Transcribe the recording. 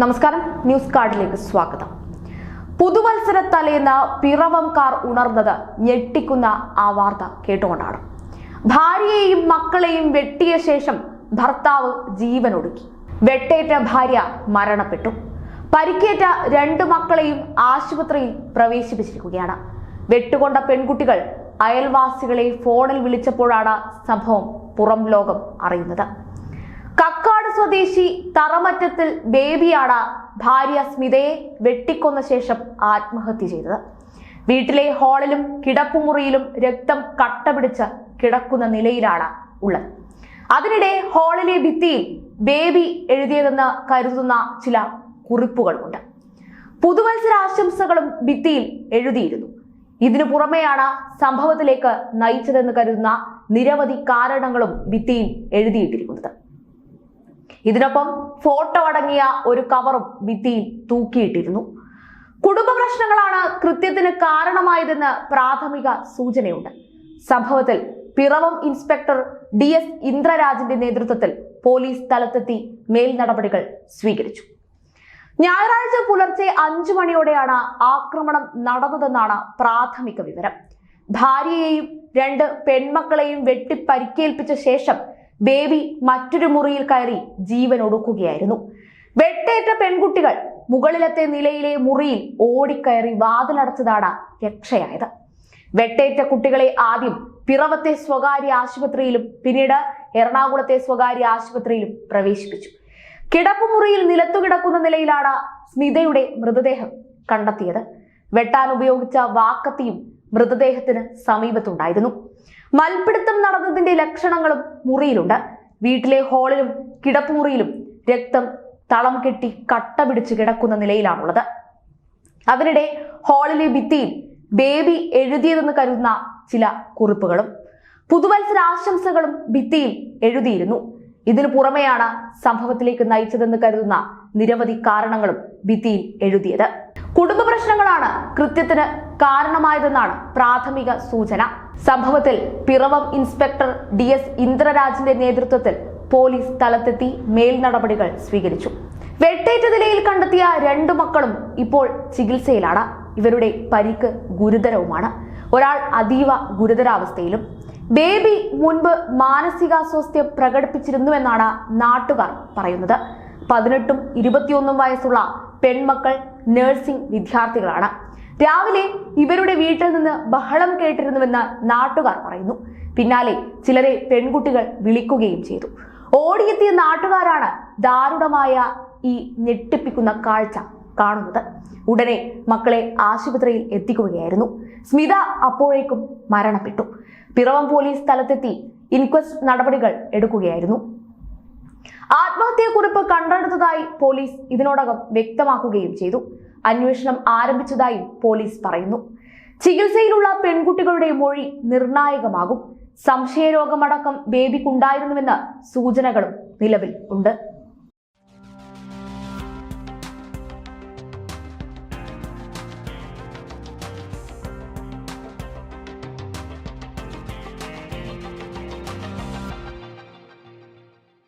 നമസ്കാരം, ന്യൂസ് കാർഡിലേക്ക് സ്വാഗതം. പുതുവത്സര തലേന്ന് പിറവംകാർ ഉണർന്നത് ഞെട്ടിക്കുന്ന ആ വാർത്ത കേട്ടുകൊണ്ടാണ്. ഭാര്യയെയും മക്കളെയും വെട്ടിയ ശേഷം ഭർത്താവ് ജീവനൊടുക്കി. വെട്ടേറ്റ ഭാര്യ മരണപ്പെട്ടു. പരിക്കേറ്റ 2 മക്കളെയും ആശുപത്രിയിൽ പ്രവേശിപ്പിച്ചിരിക്കുകയാണ്. വെട്ടുകൊണ്ട പെൺകുട്ടികൾ അയൽവാസികളെ ഫോണിൽ വിളിച്ചപ്പോഴാണ് സംഭവം പുറം ലോകം അറിയുന്നത്. കക്കാട് സ്വദേശി തറമറ്റത്തിൽ ബേബിയാണ് ഭാര്യ സ്മിതയെ വെട്ടിക്കൊന്ന ശേഷം ആത്മഹത്യ ചെയ്തത്. വീട്ടിലെ ഹാളിലും കിടപ്പുമുറിയിലും രക്തം കട്ടപിടിച്ച് കിടക്കുന്ന നിലയിലാണ് ഉള്ളത്. അതിനിടെ ഹാളിലെ ഭിത്തിയിൽ ബേബി എഴുതിയതെന്ന് കരുതുന്ന ചില കുറിപ്പുകളുമുണ്ട്. പുതുവത്സരാശംസകളും ഭിത്തിയിൽ എഴുതിയിരുന്നു. ഇതിനു പുറമെയാണ് സംഭവത്തിലേക്ക് നയിച്ചതെന്ന് കരുതുന്ന നിരവധി കാരണങ്ങളും ഭിത്തിയിൽ എഴുതിയിട്ടിരിക്കുന്നത്. ഇതിനൊപ്പം ഫോട്ടോ അടങ്ങിയ ഒരു കവറും ഭിത്തിയിൽ തൂക്കിയിട്ടിരുന്നു. കുടുംബ പ്രശ്നങ്ങളാണ് കൃത്യത്തിന് കാരണമായതെന്ന് പ്രാഥമിക സൂചനയുണ്ട്. സംഭവത്തിൽ പിറവം ഇൻസ്പെക്ടർ DS ഇന്ദ്രരാജിന്റെ നേതൃത്വത്തിൽ പോലീസ് സ്ഥലത്തെത്തി മേൽ നടപടികൾ സ്വീകരിച്ചു. ഞായറാഴ്ച പുലർച്ചെ 5 മണിയോടെയാണ് ആക്രമണം നടന്നതെന്നാണ് പ്രാഥമിക വിവരം. ഭാര്യയെയും 2 പെൺമക്കളെയും വെട്ടി പരിക്കേൽപ്പിച്ച ശേഷം ബേബി മറ്റൊരു മുറിയിൽ കയറി ജീവൻ ഒടുക്കുകയായിരുന്നു. വെട്ടേറ്റ പെൺകുട്ടികൾ മുകളിലത്തെ നിലയിലെ മുറിയിൽ ഓടിക്കയറി വാതിലടച്ചതാണ് രക്ഷയായത്. വെട്ടേറ്റ കുട്ടികളെ ആദ്യം പിറവത്തെ സ്വകാര്യ ആശുപത്രിയിലും പിന്നീട് എറണാകുളത്തെ സ്വകാര്യ ആശുപത്രിയിലും പ്രവേശിപ്പിച്ചു. കിടപ്പുമുറിയിൽ നിലത്തുകിടക്കുന്ന നിലയിലാണ് സ്മിതയുടെ മൃതദേഹം കണ്ടെത്തിയത്. വെട്ടാൻ ഉപയോഗിച്ച വാക്കത്തിയും മൃതദേഹത്തിന് സമീപത്തുണ്ടായിരുന്നു. മൽപിടുത്തം നടന്നതിന്റെ ലക്ഷണങ്ങളും മുറിയിലുണ്ട്. വീട്ടിലെ ഹാളിലും കിടപ്പുമുറിയിലും രക്തം തളം കെട്ടി കട്ട പിടിച്ച് കിടക്കുന്ന നിലയിലാണുള്ളത്. അതിനിടെ ഹാളിലെ ഭിത്തിയിൽ ബേബി എഴുതിയതെന്ന് കരുതുന്ന ചില കുറിപ്പുകളും പുതുവത്സരാശംസകളും ഭിത്തിയിൽ എഴുതിയിരുന്നു. ഇതിനു പുറമെയാണ് സംഭവത്തിലേക്ക് നയിച്ചതെന്ന് കരുതുന്ന നിരവധി കാരണങ്ങളും ഭിത്തിയിൽ എഴുതിയത്. കുടുംബ പ്രശ്നങ്ങളാണ് കൃത്യത്തിന് കാരണമായതെന്നാണ് പ്രാഥമിക സൂചന. സംഭവത്തിൽ പിറവം ഇൻസ്പെക്ടർ DS ഇന്ദ്രരാജിന്റെ നേതൃത്വത്തിൽ പോലീസ് സ്ഥലത്തെത്തി മേൽ നടപടികൾ സ്വീകരിച്ചു. വെട്ടേറ്റ നിലയിൽ കണ്ടെത്തിയ 2 മക്കളും ഇപ്പോൾ ചികിത്സയിലാണ്. ഇവരുടെ പരിക്ക് ഗുരുതരവുമാണ്. ഒരാൾ അതീവ ഗുരുതരാവസ്ഥയിലും. ബേബി മുൻപ് മാനസികാസ്വാസ്ഥ്യം പ്രകടിപ്പിച്ചിരുന്നുവെന്നാണ് നാട്ടുകാർ പറയുന്നത്. 18ഉം 21ഉം വയസ്സുള്ള പെൺമക്കൾ നഴ്സിംഗ് വിദ്യാർത്ഥികളാണ്. രാവിലെ ഇവരുടെ വീട്ടിൽ നിന്ന് ബഹളം കേട്ടിരുന്നുവെന്ന് നാട്ടുകാർ പറയുന്നു. പിന്നാലെ ചിലരെ പെൺകുട്ടികൾ വിളിക്കുകയും ചെയ്തു. ഓടിയെത്തിയ നാട്ടുകാരാണ് ദാരുണമായ ഈ ഞെട്ടിപ്പിക്കുന്ന കാഴ്ച കാണുന്നത്. ഉടനെ മക്കളെ ആശുപത്രിയിൽ എത്തിക്കുകയായിരുന്നു. സ്മിത അപ്പോഴേക്കും മരണപ്പെട്ടു. പിറവം പോലീസ് സ്ഥലത്തെത്തി ഇൻക്വസ്റ്റ് നടപടികൾ എടുക്കുകയായിരുന്നു. ആത്മഹത്യാക്കുറിപ്പ് കണ്ടെടുത്തതായി പോലീസ് ഇതിനോടകം വ്യക്തമാക്കുകയും ചെയ്തു. അന്വേഷണം ആരംഭിച്ചതായും പോലീസ് പറയുന്നു. ചികിത്സയിലുള്ള പെൺകുട്ടികളുടെ മൊഴി നിർണായകമാകും. സംശയരോഗമടക്കം ബേബിക്കുണ്ടായിരുന്നുവെന്ന സൂചനകളും നിലവിൽ ഉണ്ട്.